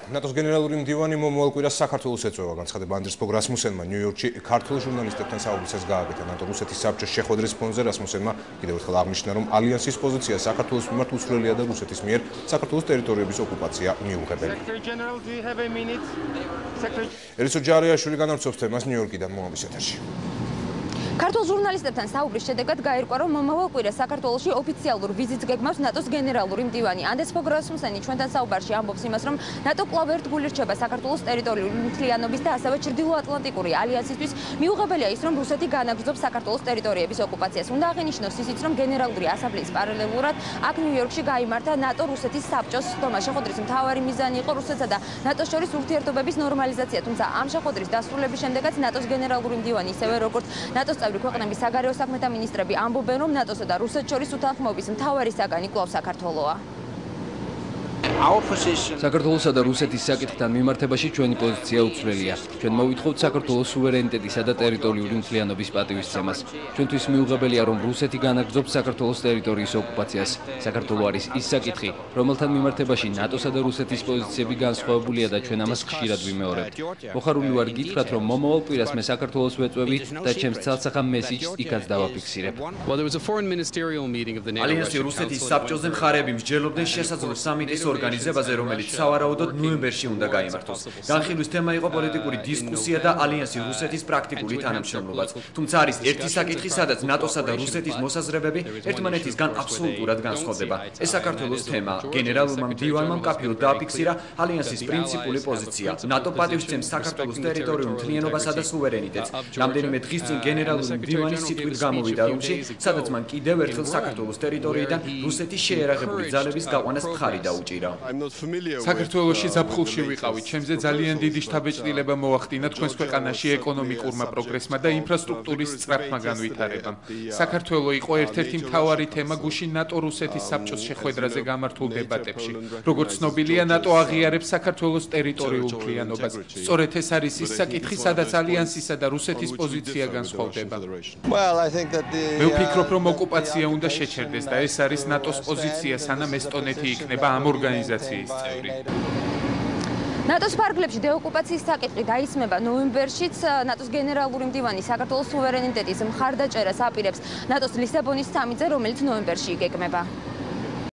ნატოს გენერალური მდივანი მომავალ კვირას საქართველოს ეწევა. განცხადება ანდრეს ფოგ რასმუსენმა ნიუ-იორკში ქართულ ჟურნალისტებთან საუბრისას გააკეთა. ნატო-რუსეთის საბჭოს შეხვედრის ფონზე რასმუსენმა კიდევ ერთხელ აღნიშნა, რომ ალიანსის პოზიცია საქართველოს მიმართ უცვლელია და რუსეთის მიერ საქართველოს ტერიტორიების ოკუპაცია მიუღებელი. ელისო ჯარიაშვილი განავრცობს თემას ნიუ-იორკიდან მოამბის ეთერში. ქართულ ჟურნალისტებთან საუბრის შედეგად გაირკვა, რომ მომავალ კვირას საქართველოში ოფიციალურ ვიზიტს გეგმავს ნატოს გენერალური მდივანი. ანდრეს ფოგ რასმუსენი ჩვენთან საუბარში ამბობს იმას, რომ ნატო კვლავ ერთგული რჩება საქართველოს ტერიტორიული მთლიანობის და ასევე ჩრდილოატლანტიკური ალიანსისთვის. მიუღებელია ის, რომ რუსეთი განაგრძობს საქართველოს ტერიტორიების ოკუპაციას. უნდა აღინიშნოს ისიც, რომ გენერალური ასამბლეის პარალელურად აქ ნიუ-იორკში გაიმართა ნატო-რუსეთის საბჭოს სხდომა. შეხვედრის მთავარი მიზანი იყო რუსეთსა და ნატოს შორის ურთიერთობების ნორმალიზაცია, თუმცა ამ შეხვედრის დასრულების შემდეგაც ნატოს გენერალური მდივანი, ისევე როგორც ნატოს ქვეყნების საგარეო საქმეთა მინისტრები ამბობენ, რომ ნატოსა და რუსეთს შორის უთანხმოების მთავარი საგანი კვლავ საქართველოა. საქართველოსა და რუსეთის საკითხთან მიმართებაში ჩვენი პოზიცია უცვლელია. ჩვენ მოვითხოვთ საქართველოს სუვერენიტეტისა და ტერიტორიული მთლიანობის პატივისცემას. ჩვენთვის მიუღებელია, რომ რუსეთი განაგრძობს საქართველოს ტერიტორიის ოკუპაციას. საქართველო არის ის საკითხი, რომელთან მიმართებაში ნატოსა და რუსეთის პოზიციები განსხვავებულია და ჩვენ ამას ხშირად ვიმეორებთ. მოხარული ვარ გითხრათ, რომ მომავალ კვირას მე საქართველოს ვეწვევი და ჩემს ცალსახა მესიჯს იქაც დავაფიქსირებ. ალიანსი რუსეთის საბჭოზე მხარეები მსჯელობდნენ შესაძლო სამიტის ორგანიზებაზე, რომელიც სავარაუდოდ ნოემბერში უნდა გაიმართოს. განხილვის თემა იყო პოლიტიკური დისკუსია და ალიანსი რუსეთის პრაქტიკული თანამშრომლობაც. თუმცა არის ერთი საკითხი, სადაც ნატოსა და რუსეთის მოსაზრებები ერთმანეთისგან აბსოლუტურად განსხვავდება. ეს საქართველოს თემა. გენერალურმა მდივანმა მკაფიოდ დააფიქსირა ალიანსის პრინციპული პოზიცია. ნატო პატივისცემს საქართველოს ტერიტორიულ მთლიანობასა და სუვერენიტეტს. რამდენიმე დღის წინ გენერალური მდივანი სიტყვით გამოვიდა რომში, სადაც მან კიდევ ერთხელ საქართველოს ტერიტორიიდან რუსეთის შეერაღებული ძალების გაყვანას მხარი დაუჭირა. საქართველოში ზაფხულში ვიყავით. ჩემზე ძალიან დიდი შთაბეჭდილება მოახდინა თქვენს ქვეყანაში ეკონომიკურმა პროგრესმა და ინფრასტრუქტურის სწრაფმა განვითარებამ. საქართველო იყო ერთ-ერთი მთავარი თემა გუშინ ნატო-რუსეთის საბჭოს შეხვედრაზე გამართულ დებატებში. როგორც ცნობილია, ნატო აღიარებს საქართველოს ტერიტორიულ მთლიანობას. სწორედ ეს არის ის საკითხი, სადაც ალიანსისა და რუსეთის პოზიცია განსხვავდება. მე ვფიქრობ, რომ ოკუპაცია უნდა შეჩერდეს და ეს არის ნატოს პოზიცია, სანამ ესტონეთი იქნება ამ ორგანიზაციის წევრი. ნატოს ფარგლებში დეოკუპაციის საკითხი დაისმება ნოემბერშიც. ნატოს გენერალური მდივანი საქართველოს სუვერენიტეტის მხარდაჭერას აპირებს ნატოს ლისაბონის სამიტზე, რომელიც ნოემბერში იგეგმება.